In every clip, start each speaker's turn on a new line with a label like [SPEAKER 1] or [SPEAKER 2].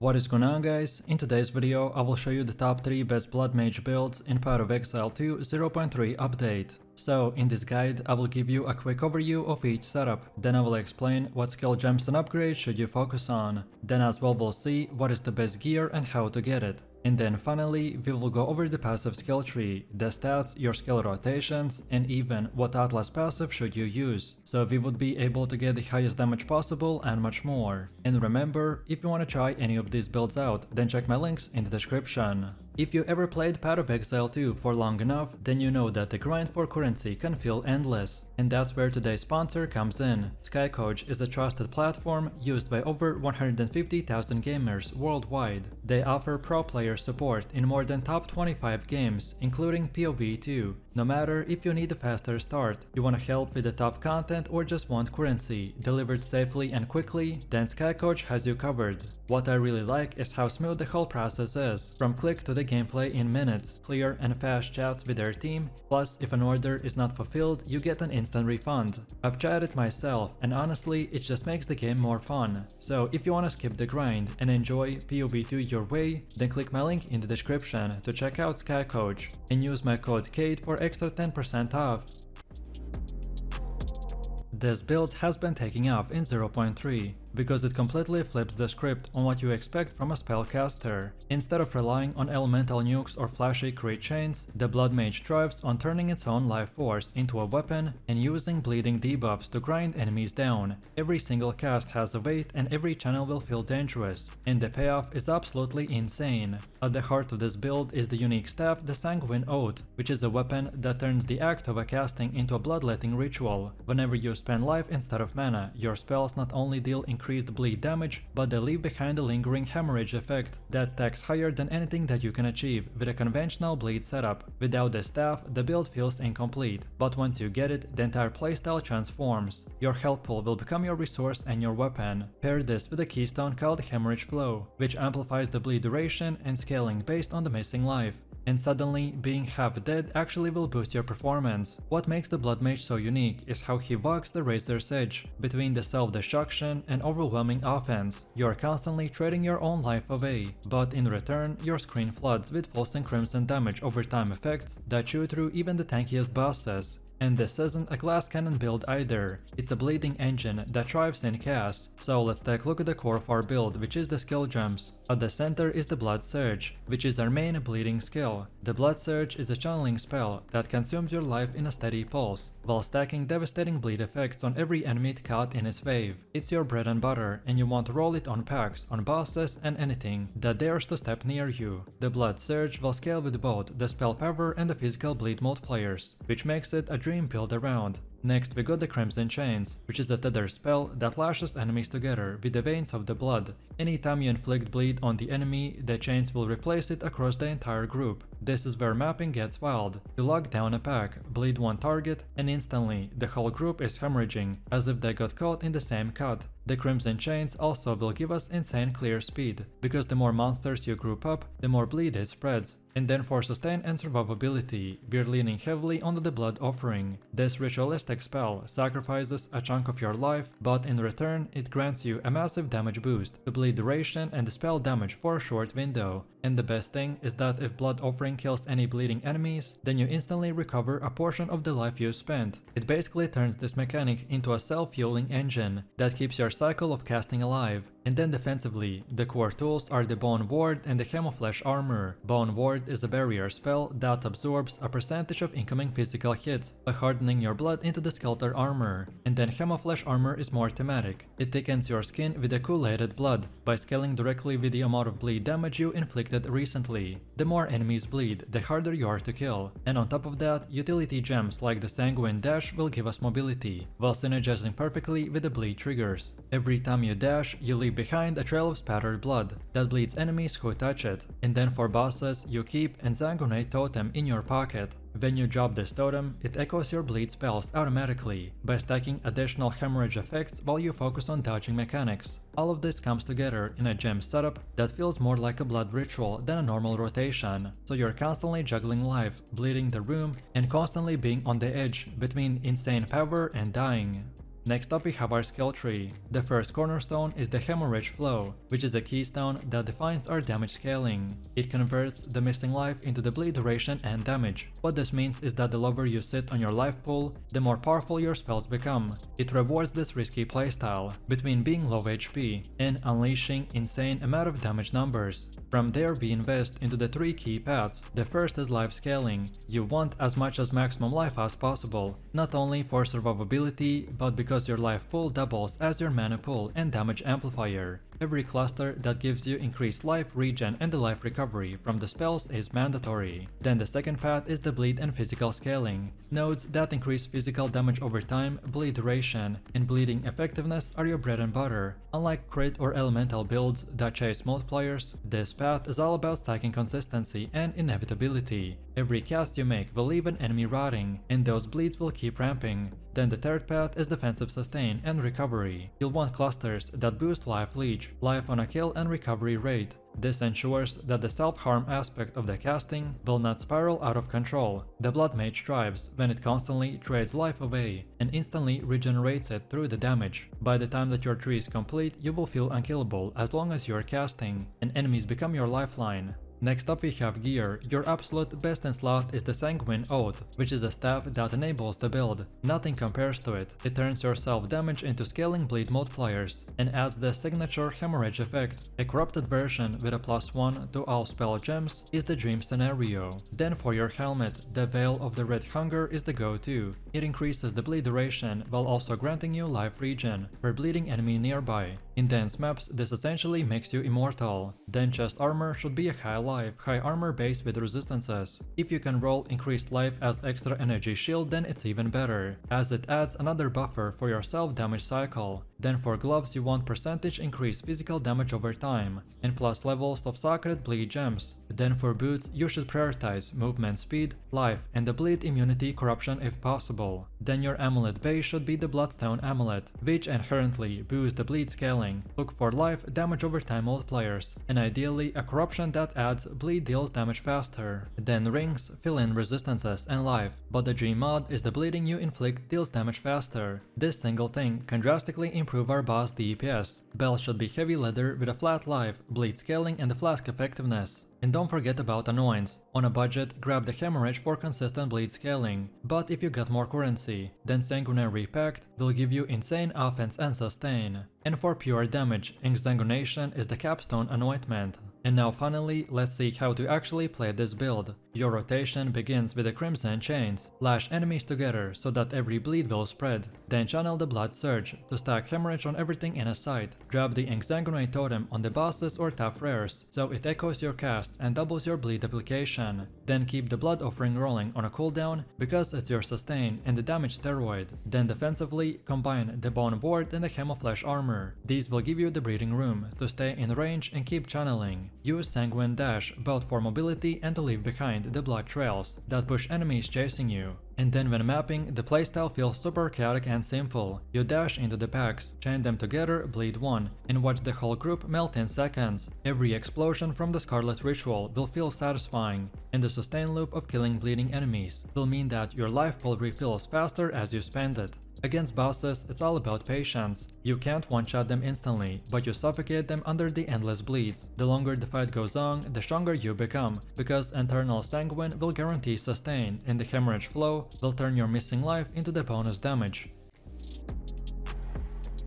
[SPEAKER 1] What is going on, guys? In today's video I will show you the top 3 best Blood Mage builds in POE of Exile 2 0.3 update. So in this guide I will give you a quick overview of each setup, then I will explain what skill gems and upgrades should you focus on, then as well we'll see what is the best gear and how to get it. And then finally, we will go over the passive skill tree, the stats, your skill rotations, and even what Atlas passive should you use, so we would be able to get the highest damage possible and much more. And remember, if you want to try any of these builds out, then check my links in the description. If you ever played POE of Exile 2 for long enough, then you know that the grind for currency can feel endless. And that's where today's sponsor comes in. Skycoach is a trusted platform used by over 150,000 gamers worldwide. They offer pro player support in more than top 25 games, including POE 2. No matter if you need a faster start, you want to help with the tough content, or just want currency delivered safely and quickly, then Skycoach has you covered. What I really like is how smooth the whole process is, from click to the gameplay in minutes, clear and fast chats with their team, plus if an order is not fulfilled, you get an instant refund. I've tried it myself, and honestly it just makes the game more fun. So if you want to skip the grind and enjoy POE 2 your way, then click my link in the description to check out Skycoach and use my code KATE for extra 10% off. This build has been taking off in 0.3 because it completely flips the script on what you expect from a spellcaster. Instead of relying on elemental nukes or flashy crit chains, the Blood Mage thrives on turning its own life force into a weapon and using bleeding debuffs to grind enemies down. Every single cast has a weight and every channel will feel dangerous, and the payoff is absolutely insane. At the heart of this build is the unique staff, the Sanguine Oath, which is a weapon that turns the act of a casting into a bloodletting ritual. Whenever you spend life instead of mana, your spells not only deal increased bleed damage, but they leave behind a lingering hemorrhage effect that stacks higher than anything that you can achieve with a conventional bleed setup. Without the staff, the build feels incomplete, but once you get it, the entire playstyle transforms. Your health pool will become your resource and your weapon. Pair this with a keystone called Hemorrhage Flow, which amplifies the bleed duration and scaling based on the missing life. And suddenly, being half dead actually will boost your performance. What makes the Blood Mage so unique is how he walks the razor's edge between the self-destruction and overwhelming offense. You are constantly trading your own life away, but in return, your screen floods with pulsing crimson damage over time effects that chew through even the tankiest bosses. And this isn't a glass cannon build either, it's a bleeding engine that thrives in chaos. So let's take a look at the core of our build, which is the skill gems. At the center is the Blood Surge, which is our main bleeding skill. The Blood Surge is a channeling spell that consumes your life in a steady pulse, while stacking devastating bleed effects on every enemy caught in its wave. It's your bread and butter, and you want to roll it on packs, on bosses, and anything that dares to step near you. The Blood Surge will scale with both the spell power and the physical bleed multipliers, which makes it a dream build around. Next we got the Crimson Chains, which is a tether spell that lashes enemies together with the veins of the blood. Anytime you inflict bleed on the enemy, the chains will replace it across the entire group. This is where mapping gets wild. You lock down a pack, bleed one target, and instantly the whole group is hemorrhaging, as if they got caught in the same cut. The Crimson Chains also will give us insane clear speed, because the more monsters you group up, the more bleed it spreads. And then for sustain and survivability, we're leaning heavily onto the Blood Offering. This ritualistic spell sacrifices a chunk of your life, but in return it grants you a massive damage boost, the bleed duration and the spell damage for a short window. And the best thing is that if Blood Offering kills any bleeding enemies, then you instantly recover a portion of the life you spent. It basically turns this mechanic into a self-fueling engine that keeps your cycle of casting alive. And then defensively, the core tools are the Bone Ward and the Hemoflesh Armor. Bone Ward is a barrier spell that absorbs a percentage of incoming physical hits by hardening your blood into the Skeletor Armor. And then Hemoflesh Armor is more thematic. It thickens your skin with the coolated blood by scaling directly with the amount of bleed damage you inflicted recently. The more enemies bleed, the harder you are to kill. And on top of that, utility gems like the Sanguine Dash will give us mobility, while synergizing perfectly with the bleed triggers. Every time you dash, you leave behind a trail of spattered blood that bleeds enemies who touch it. And then for bosses, you keep and Sanguinate Totem in your pocket. When you drop this totem, it echoes your bleed spells automatically by stacking additional hemorrhage effects while you focus on dodging mechanics. All of this comes together in a gem setup that feels more like a blood ritual than a normal rotation, so you're constantly juggling life, bleeding the room, and constantly being on the edge between insane power and dying. Next up we have our skill tree. The first cornerstone is the Hemorrhage Flow, which is a keystone that defines our damage scaling. It converts the missing life into the bleed duration and damage. What this means is that the lower you sit on your life pool, the more powerful your spells become. It rewards this risky playstyle between being low HP and unleashing insane amount of damage numbers. From there we invest into the 3 key paths. The first is life scaling. You want as much as maximum life as possible, not only for survivability, but because your life pool doubles as your mana pool and damage amplifier. Every cluster that gives you increased life regen and the life recovery from the spells is mandatory. Then the second path is the bleed and physical scaling. Nodes that increase physical damage over time, bleed duration, and bleeding effectiveness are your bread and butter. Unlike crit or elemental builds that chase multipliers, this path is all about stacking consistency and inevitability. Every cast you make will leave an enemy rotting, and those bleeds will keep ramping. Then the third path is defensive sustain and recovery. You'll want clusters that boost life leech, life on a kill and recovery rate. This ensures that the self-harm aspect of the casting will not spiral out of control. The Blood Mage thrives when it constantly trades life away and instantly regenerates it through the damage. By the time that your tree is complete, you will feel unkillable as long as you're casting, and enemies become your lifeline. Next up we have gear. Your absolute best in slot is the Sanguine Oath, which is a staff that enables the build. Nothing compares to it. It turns your self damage into scaling bleed multipliers and adds the signature hemorrhage effect. A corrupted version with a +1 to all spell gems is the dream scenario. Then for your helmet, the Veil of the Red Hunger is the go-to. It increases the bleed duration while also granting you life regen per bleeding enemy nearby. In dense maps, this essentially makes you immortal. Then chest armor should be a high armor base with resistances. If you can roll increased life as extra energy shield, then it's even better, as it adds another buffer for your self-damage cycle. Then for gloves you want percentage increased physical damage over time, and plus levels of sacred bleed gems. Then for boots you should prioritize movement speed, life, and the bleed immunity corruption if possible. Then your amulet base should be the Bloodstone amulet, which inherently boosts the bleed scaling. Look for life, damage over time multipliers, and ideally a corruption that adds bleed deals damage faster. Then rings fill in resistances and life, but the dream mod is the bleeding you inflict deals damage faster. This single thing can drastically improve our boss DPS. Belt should be heavy leather with a flat life, bleed scaling, and the flask effectiveness. And don't forget about annoyance. On a budget, grab the Hemorrhage for consistent bleed scaling, but if you got more currency, then Sanguinary Pact will give you insane offense and sustain. And for pure damage, Exsanguination is the capstone anointment. And now finally, let's see how to actually play this build. Your rotation begins with the Crimson Chains. Lash enemies together so that every bleed will spread. Then channel the Blood Surge to stack Hemorrhage on everything in a sight. Grab the Exsanguinate totem on the bosses or tough rares, so it echoes your casts and doubles your bleed application. Then keep the Blood Offering rolling on a cooldown because it's your sustain and the damage steroid. Then defensively, combine the Bone Ward and the Hemoflesh armor. These will give you the breathing room to stay in range and keep channeling. Use Sanguine Dash both for mobility and to leave behind the blood trails that push enemies chasing you. And then when mapping, the playstyle feels super chaotic and simple. You dash into the packs, chain them together, bleed one, and watch the whole group melt in seconds. Every explosion from the Scarlet Ritual will feel satisfying, and the sustain loop of killing bleeding enemies will mean that your life pool refills faster as you spend it. Against bosses, it's all about patience. You can't one-shot them instantly, but you suffocate them under the endless bleeds. The longer the fight goes on, the stronger you become, because Eternal Sanguine will guarantee sustain, and the Hemorrhage Flow will turn your missing life into the bonus damage.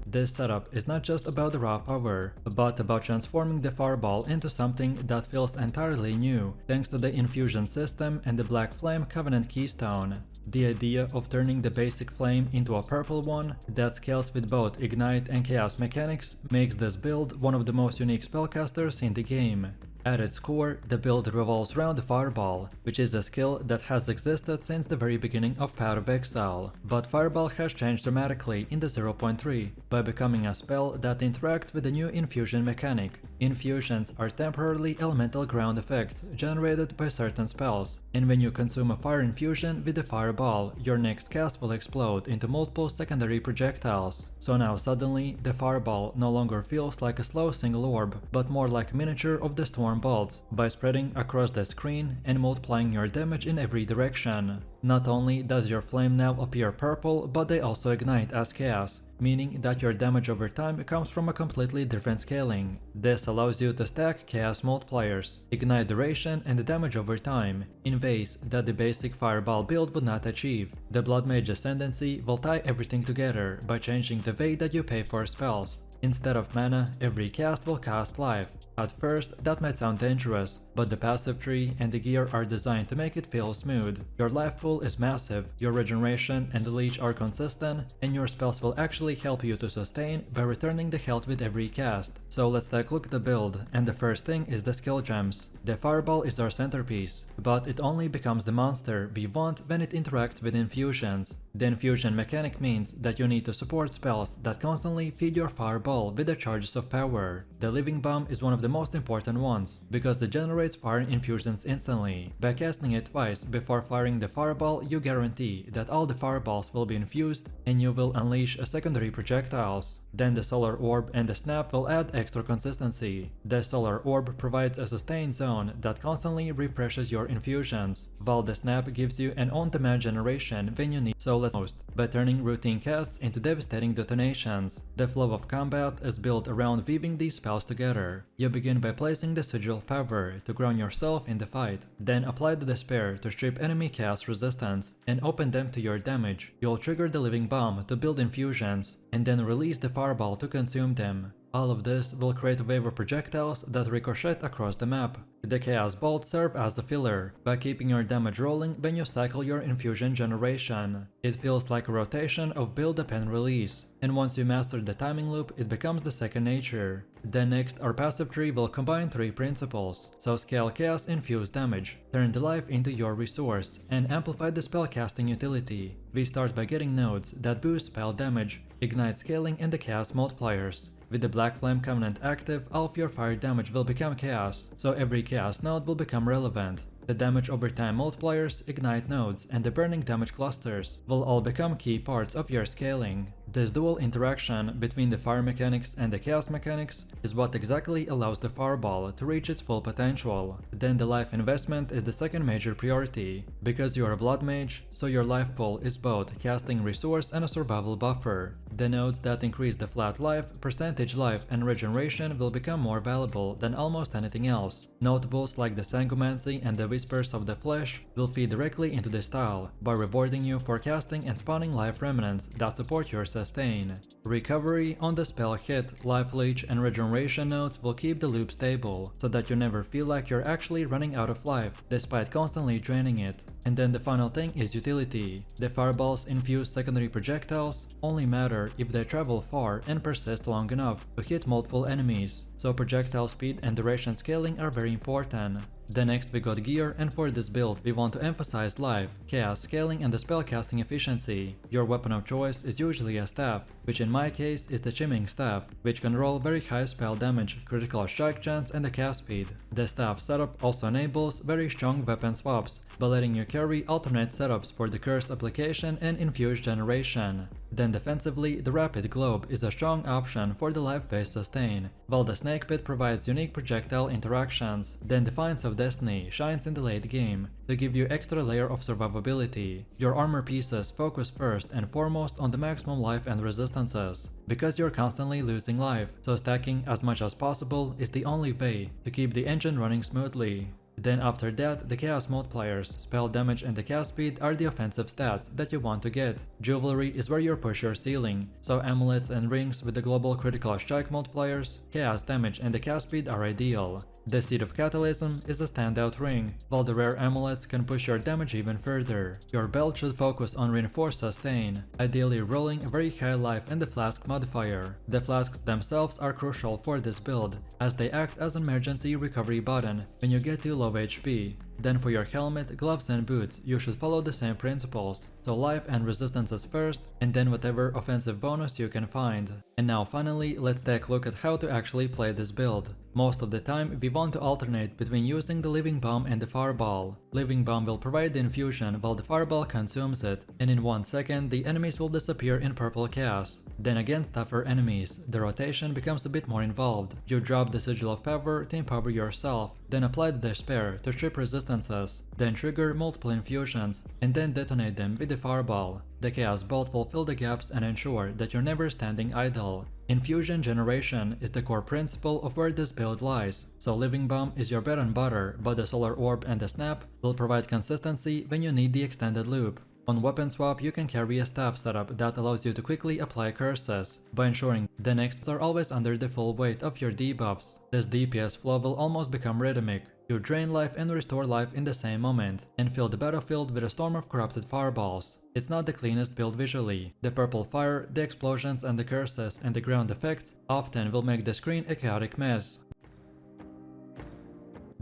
[SPEAKER 1] This setup is not just about the raw power, but about transforming the Fireball into something that feels entirely new, thanks to the infusion system and the Black Flame Covenant keystone. The idea of turning the basic flame into a purple one that scales with both Ignite and Chaos mechanics makes this build one of the most unique spellcasters in the game. At its core, the build revolves around the Fireball, which is a skill that has existed since the very beginning of Path of Exile, but Fireball has changed dramatically in the 0.3 by becoming a spell that interacts with the new infusion mechanic. Infusions are temporarily elemental ground effects generated by certain spells, and when you consume a fire infusion with the Fireball, your next cast will explode into multiple secondary projectiles. So now suddenly, the Fireball no longer feels like a slow single orb, but more like a miniature of the storm Storm Bolts by spreading across the screen and multiplying your damage in every direction. Not only does your flame now appear purple, but they also ignite as chaos, meaning that your damage over time comes from a completely different scaling. This allows you to stack chaos multipliers, ignite duration and damage over time, in ways that the basic fireball build would not achieve. The Blood Mage Ascendancy will tie everything together by changing the way that you pay for spells. Instead of mana, every cast will cost life. At first, that might sound dangerous, but the passive tree and the gear are designed to make it feel smooth. Your life pool is massive, your regeneration and the leech are consistent, and your spells will actually help you to sustain by returning the health with every cast. So let's take a look at the build, and the first thing is the skill gems. The fireball is our centerpiece, but it only becomes the monster we want when it interacts with infusions. The infusion mechanic means that you need to support spells that constantly feed your fireball with the charges of power. The living bomb is one of the most important ones, because it generates fire infusions instantly. By casting it twice before firing the fireball, you guarantee that all the fireballs will be infused and you will unleash a secondary projectiles. Then the solar orb and the snap will add extra consistency. The solar orb provides a sustained zone that constantly refreshes your infusions, while the snap gives you an on-demand generation when you need so less most, by turning routine casts into devastating detonations. The flow of combat is built around weaving these spells together. You begin by placing the Sigil of Power to ground yourself in the fight, then apply the Despair to strip enemy cast resistance and open them to your damage. You'll trigger the Living Bomb to build infusions, and then release the Fireball to consume them. All of this will create a wave of projectiles that ricochet across the map. The Chaos Bolts serve as a filler, by keeping your damage rolling when you cycle your infusion generation. It feels like a rotation of build up and release, and once you master the timing loop, it becomes the second nature. Then next, our passive tree will combine three principles. So scale chaos infused damage, turn the life into your resource, and amplify the spellcasting utility. We start by getting nodes that boost spell damage, ignite scaling and the chaos multipliers. With the Black Flame Covenant active, all of your fire damage will become chaos, so every chaos node will become relevant. The damage over time multipliers, ignite nodes, and the burning damage clusters will all become key parts of your scaling. This dual interaction between the fire mechanics and the chaos mechanics is what exactly allows the fireball to reach its full potential. Then the life investment is the second major priority. Because you are a blood mage, so your life pool is both casting resource and a survival buffer. The nodes that increase the flat life, percentage life, and regeneration will become more valuable than almost anything else. Notables like the Sangumancy and the Whispers of the Flesh will feed directly into this style by rewarding you for casting and spawning life remnants that support your sustain. Recovery on the spell hit, life leech, and regeneration nodes will keep the loop stable, so that you never feel like you're actually running out of life, despite constantly draining it. And then the final thing is utility. The fireballs infused secondary projectiles only matter if they travel far and persist long enough to hit multiple enemies, so projectile speed and duration scaling are very important. Then next we got gear, and for this build we want to emphasize life, chaos scaling, and the spellcasting efficiency. Your weapon of choice is usually a staff, which in my case is the Chimming Staff, which can roll very high spell damage, critical strike chance, and the cast speed. The staff setup also enables very strong weapon swaps, by letting you carry alternate setups for the curse application and infuse generation. Then defensively, the Rapid Globe is a strong option for the life-based sustain, while the Snake Pit provides unique projectile interactions. Then Defiance of Destiny shines in the late game to give you extra layer of survivability. Your armor pieces focus first and foremost on the maximum life and resistances, because you're constantly losing life, so stacking as much as possible is the only way to keep the engine running smoothly. Then after that, the chaos multipliers, spell damage, and the cast speed are the offensive stats that you want to get. Jewelry is where you push your ceiling, so amulets and rings with the global critical strike multipliers, chaos damage, and the cast speed are ideal. The Seed of Catalysm is a standout ring, while the rare amulets can push your damage even further. Your belt should focus on reinforced sustain, ideally rolling a very high life and the flask modifier. The flasks themselves are crucial for this build, as they act as an emergency recovery button when you get to low HP. Then for your helmet, gloves and boots, you should follow the same principles. So life and resistances first, and then whatever offensive bonus you can find. And now finally, let's take a look at how to actually play this build. Most of the time, we want to alternate between using the Living Bomb and the Fireball. Living Bomb will provide the infusion while the Fireball consumes it, and in 1 second the enemies will disappear in purple chaos. Then against tougher enemies, the rotation becomes a bit more involved. You drop the Sigil of Power to empower yourself, then apply the Despair to strip resistances, then trigger multiple infusions, and then detonate them with the Fireball. The Chaos Bolt will fill the gaps and ensure that you're never standing idle. Infusion generation is the core principle of where this build lies, so Living Bomb is your bread and butter, but the Solar Orb and the Snap will provide consistency when you need the extended loop. On weapon swap, you can carry a staff setup that allows you to quickly apply curses, by ensuring the nexts are always under the full weight of your debuffs. This DPS flow will almost become rhythmic. You drain life and restore life in the same moment, and fill the battlefield with a storm of corrupted fireballs. It's not the cleanest build visually. The purple fire, the explosions and the curses and the ground effects often will make the screen a chaotic mess.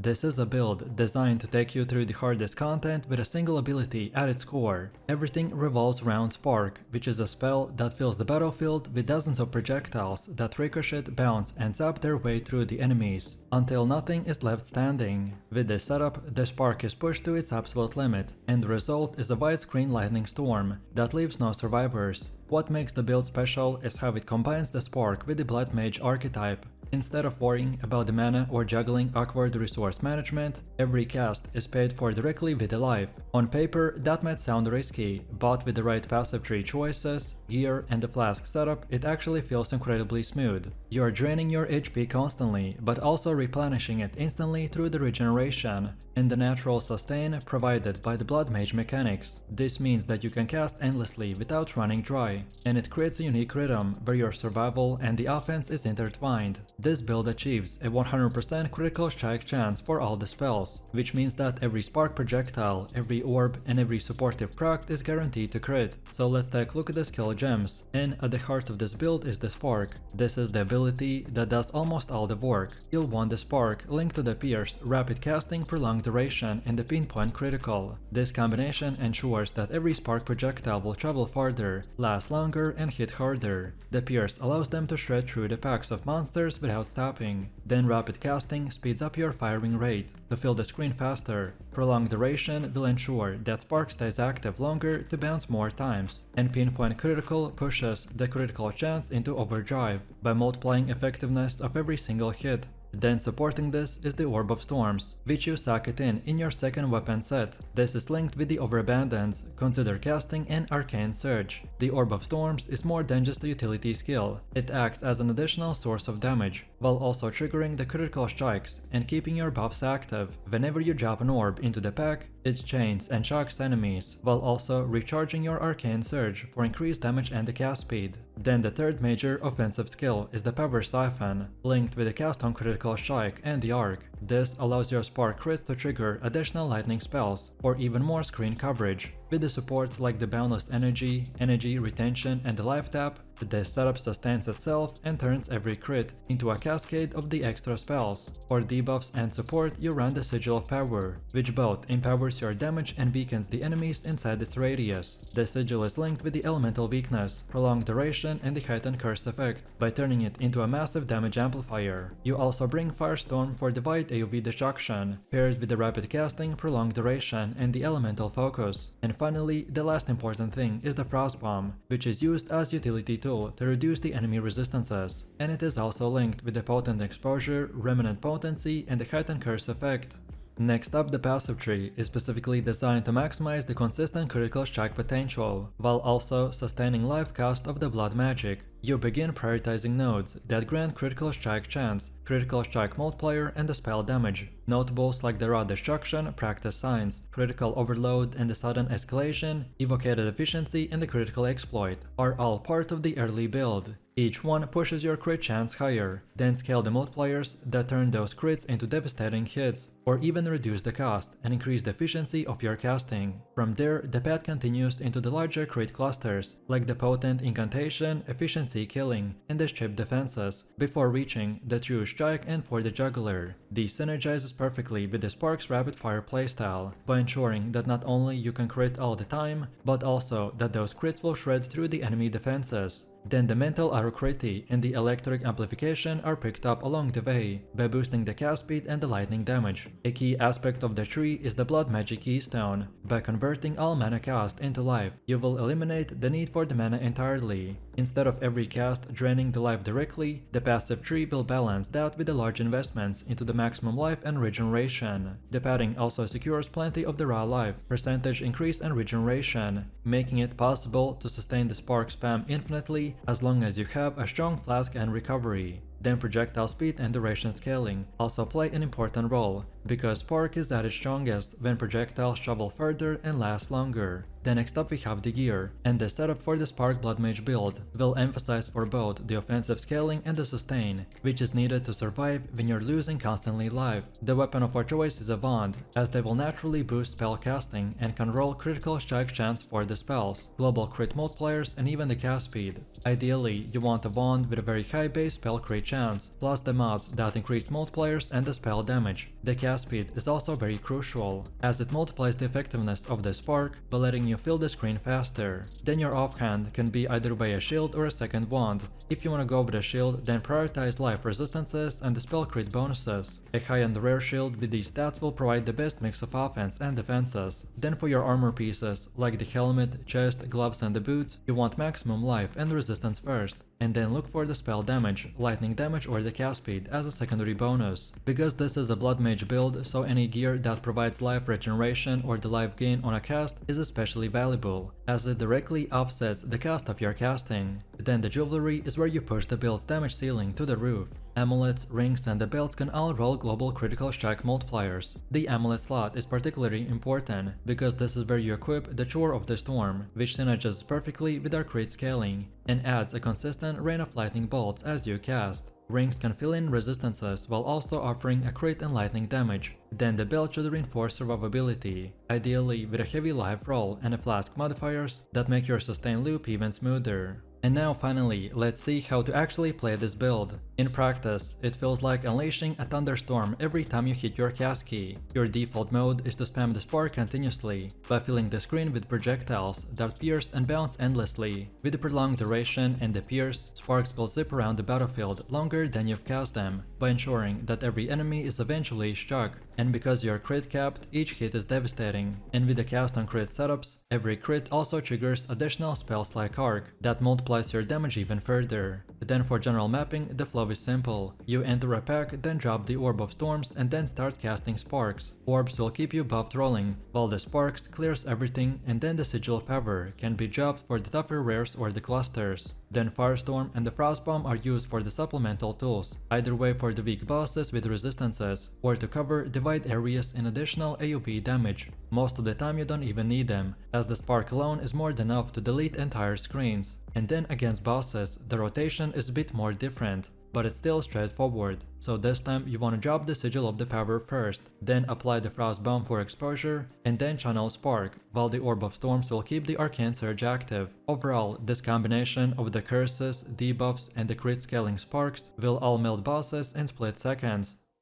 [SPEAKER 1] This is a build designed to take you through the hardest content with a single ability at its core. Everything revolves around Spark, which is a spell that fills the battlefield with dozens of projectiles that ricochet, bounce and zap their way through the enemies, until nothing is left standing. With this setup, the Spark is pushed to its absolute limit, and the result is a widescreen lightning storm that leaves no survivors. What makes the build special is how it combines the Spark with the Blood Mage archetype. Instead of worrying about the mana or juggling awkward resource management, every cast is paid for directly with the life. On paper, that might sound risky, but with the right passive tree choices, gear and the flask setup, it actually feels incredibly smooth. You're draining your HP constantly, but also replenishing it instantly through the regeneration and the natural sustain provided by the Blood Mage mechanics. This means that you can cast endlessly without running dry, and it creates a unique rhythm where your survival and the offense is intertwined. This build achieves a 100% critical strike chance for all the spells, which means that every spark projectile, every orb and every supportive proc is guaranteed to crit. So let's take a look at the skill gems, and at the heart of this build is the Spark. This is the ability that does almost all the work. You'll want the Spark linked to the Pierce, rapid casting, prolonged duration and the pinpoint critical. This combination ensures that every spark projectile will travel farther, last longer and hit harder. The Pierce allows them to shred through the packs of monsters without stopping. Then rapid casting speeds up your firing rate to fill the screen faster. Prolonged duration will ensure that Spark stays active longer to bounce more times. And pinpoint critical pushes the critical chance into overdrive by multiplying effectiveness of every single hit. Then supporting this is the Orb of Storms, which you socket in your second weapon set. This is linked with the Overabundance, Consider Casting and Arcane Surge. The Orb of Storms is more than just a utility skill. It acts as an additional source of damage, while also triggering the critical strikes and keeping your buffs active. Whenever you drop an orb into the pack, it chains and shocks enemies, while also recharging your Arcane Surge for increased damage and the cast speed. Then the third major offensive skill is the Power Siphon, linked with the cast on critical strike and the arc. This allows your Spark crits to trigger additional lightning spells, or even more screen coverage. With the supports like the Boundless Energy, Energy Retention and the Life Tap, this setup sustains itself and turns every crit into a cascade of the extra spells. For debuffs and support, you run the Sigil of Power, which both empowers your damage and weakens the enemies inside its radius. The Sigil is linked with the Elemental Weakness, Prolonged Duration and the Heightened Curse effect, by turning it into a massive damage amplifier. You also bring Firestorm for the wide AoE destruction, paired with the Rapid Casting, Prolonged Duration and the Elemental Focus. And finally, the last important thing is the Frost Bomb, which is used as utility tool to reduce the enemy resistances, and it is also linked with the Potent Exposure, Remnant Potency and the Heightened Curse effect. Next up, the passive tree is specifically designed to maximize the consistent critical strike potential, while also sustaining life cost of the blood magic. You begin prioritizing nodes that grant critical strike chance, critical strike multiplier and the spell damage. Notables like the Raw Destruction, Practice Signs, Critical Overload and the Sudden Escalation, Evocated Efficiency and the Critical Exploit are all part of the early build. Each one pushes your crit chance higher, then scale the multipliers that turn those crits into devastating hits, or even reduce the cost and increase the efficiency of your casting. From there, the path continues into the larger crit clusters, like the Potent Incantation, Efficiency efficiency killing and the chip defenses before reaching the true strike and for the juggler. This synergizes perfectly with the Spark's rapid fire playstyle by ensuring that not only you can crit all the time, but also that those crits will shred through the enemy defenses. Then the mental autocrity and the electric amplification are picked up along the way by boosting the cast speed and the lightning damage. A key aspect of the tree is the blood magic keystone. By converting all mana cast into life, you will eliminate the need for the mana entirely. Instead of every cast draining the life directly, the passive tree will balance that with the large investments into the maximum life and regeneration. The padding also secures plenty of the raw life, percentage increase and regeneration, making it possible to sustain the spark spam infinitely as long as you have a strong flask and recovery. Then projectile speed and duration scaling also play an important role, because spark is at its strongest when projectiles travel further and last longer. Then next up we have the gear, and the setup for the Spark Blood Mage build will emphasize for both the offensive scaling and the sustain, which is needed to survive when you're losing constantly life. The weapon of our choice is a wand, as they will naturally boost spell casting and can roll critical strike chance for the spells, global crit multipliers and even the cast speed. Ideally, you want a wand with a very high base spell crit chance, plus the mods that increase multipliers and the spell damage. The cast speed is also very crucial, as it multiplies the effectiveness of the spark by letting you fill the screen faster. Then your offhand can be either by a shield or a second wand. If you want to go with a shield, then prioritize life resistances and the spell crit bonuses. A high-end rare shield with these stats will provide the best mix of offense and defenses. Then for your armor pieces, like the helmet, chest, gloves and the boots, you want maximum life and resistance first, and then look for the spell damage, lightning damage or the cast speed as a secondary bonus. Because this is a blood mage build, so any gear that provides life regeneration or the life gain on a cast is especially valuable, as it directly offsets the cost of your casting. Then the jewelry is where you push the build's damage ceiling to the roof. Amulets, rings and the belts can all roll global critical strike multipliers. The amulet slot is particularly important, because this is where you equip the Chore of the Storm, which synergizes perfectly with our crit scaling, and adds a consistent rain of lightning bolts as you cast. Rings can fill in resistances while also offering a crit and lightning damage. Then the belt should reinforce survivability, ideally with a heavy life roll and a flask modifiers that make your sustain loop even smoother. And now finally, let's see how to actually play this build. In practice, it feels like unleashing a thunderstorm every time you hit your cast key. Your default mode is to spam the spark continuously, by filling the screen with projectiles that pierce and bounce endlessly. With the prolonged duration and the pierce, sparks will zip around the battlefield longer than you've cast them, by ensuring that every enemy is eventually struck. And because you're crit capped, each hit is devastating. And with the cast on crit setups, every crit also triggers additional spells like Arc that multiplies your damage even further. Then for general mapping, the flow is simple. You enter a pack, then drop the Orb of Storms and then start casting sparks. Orbs will keep you buffed rolling, while the sparks clears everything, and then the Sigil of Power can be dropped for the tougher rares or the clusters. Then Firestorm and the Frostbomb are used for the supplemental tools, either way for the weak bosses with resistances, or to cover the wide areas in additional AoE damage. Most of the time you don't even need them, as the spark alone is more than enough to delete entire screens. And then against bosses, the rotation is a bit more different, but it's still straightforward. So this time you want to drop the Sigil of the Power first, then apply the Frost Bomb for exposure, and then channel Spark, while the Orb of Storms will keep the Arcane Surge active. Overall, this combination of the curses, debuffs and the crit scaling sparks will all melt bosses in split seconds.